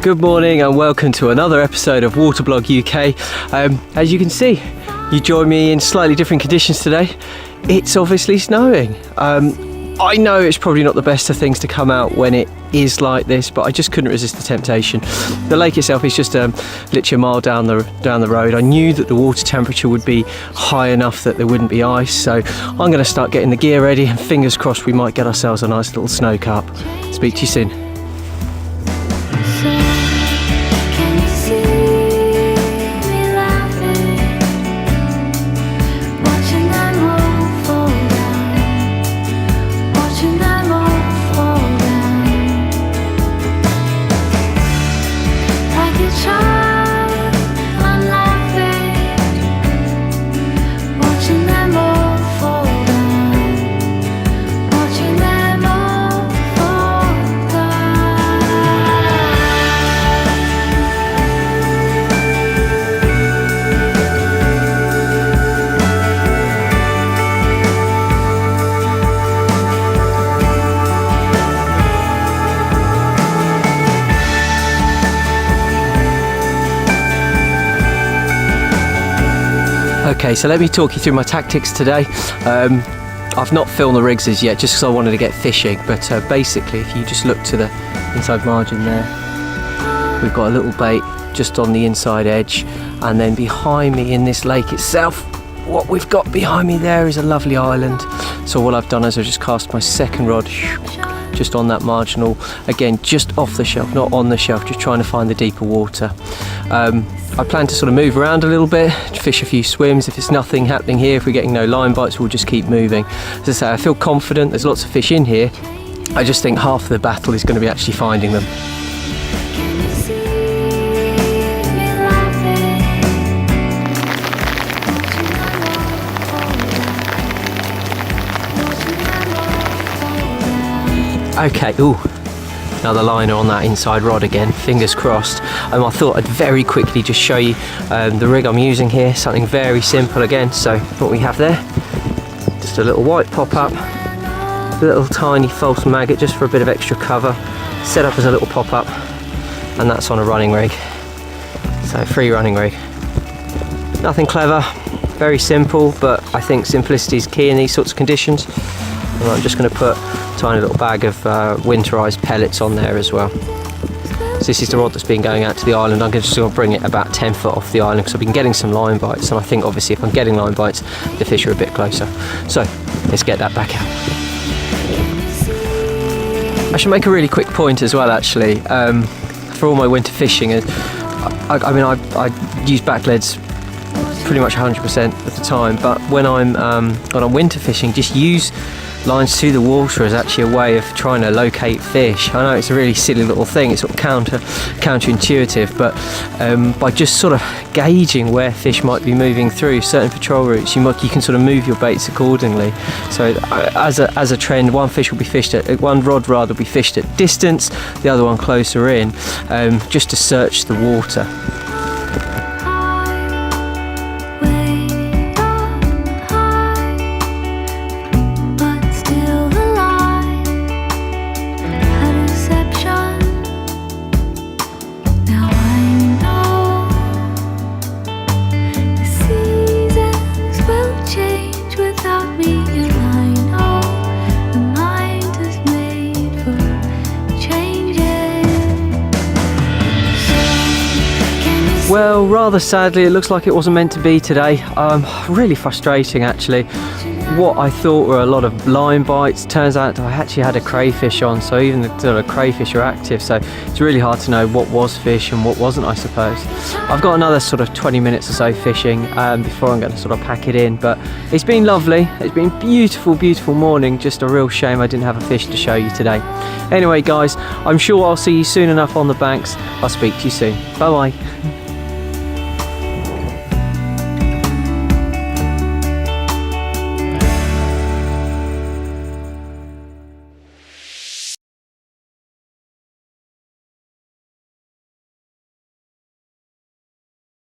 Good morning and welcome to another episode of Waterblog UK. As you can see, you join me in slightly different conditions today. It's obviously snowing. I know it's probably not the best of things to come out when it is like this, but I just couldn't resist the temptation. The lake itself is just literally a mile down the road. I knew that the water temperature would be high enough that there wouldn't be ice, so I'm going to start getting the gear ready and fingers crossed we might get ourselves a nice little snow carp. Speak to you soon. Okay, so let me talk you through my tactics today. I've not filmed the rigs as yet, just because I wanted to get fishing, but basically if you just look to the inside margin there, we've got a little bait just on the inside edge, and then behind me in this lake itself, what we've got behind me there is a lovely island. So what I've done is I've just cast my second rod just on that marginal, again just off the shelf, not on the shelf, just trying to find the deeper water. I plan to sort of move around a little bit, fish a few swims. If there's nothing happening here, if we're getting no line bites, we'll just keep moving. As I say, I feel confident, there's lots of fish in here. I just think half of the battle is going to be actually finding them. Okay, ooh, another liner on that inside rod again, fingers crossed. I thought I'd very quickly just show you the rig I'm using here, something very simple again. So what we have there, just a little white pop-up, a little tiny false maggot just for a bit of extra cover, set up as a little pop-up, and that's on a running rig. So free running rig. Nothing clever, very simple, but I think simplicity is key in these sorts of conditions. And I'm just going to put a tiny little bag of winterized pellets on there as well. So this is the rod that's been going out to the island. I'm just going to bring it about 10 foot off the island because I've been getting some line bites, and I think obviously if I'm getting line bites, the fish are a bit closer. So let's get that back out. I should make a really quick point as well actually. For all my winter fishing, I use back leads pretty much 100% of the time, but when I'm winter fishing, just use lines to the water is actually a way of trying to locate fish. I know it's a really silly little thing, it's sort of counterintuitive, but by just sort of gauging where fish might be moving through certain patrol routes, you can sort of move your baits accordingly. So as a trend, one rod will be fished at distance, the other one closer in, just to search the water. Well, rather sadly, it looks like it wasn't meant to be today. Really frustrating actually. What I thought were a lot of line bites, turns out I actually had a crayfish on, so even the sort of crayfish are active, so it's really hard to know what was fish and what wasn't, I suppose. I've got another sort of 20 minutes or so fishing before I'm going to sort of pack it in, but it's been lovely. It's been beautiful, beautiful morning. Just a real shame I didn't have a fish to show you today. Anyway guys, I'm sure I'll see you soon enough on the banks. I'll speak to you soon. Bye bye.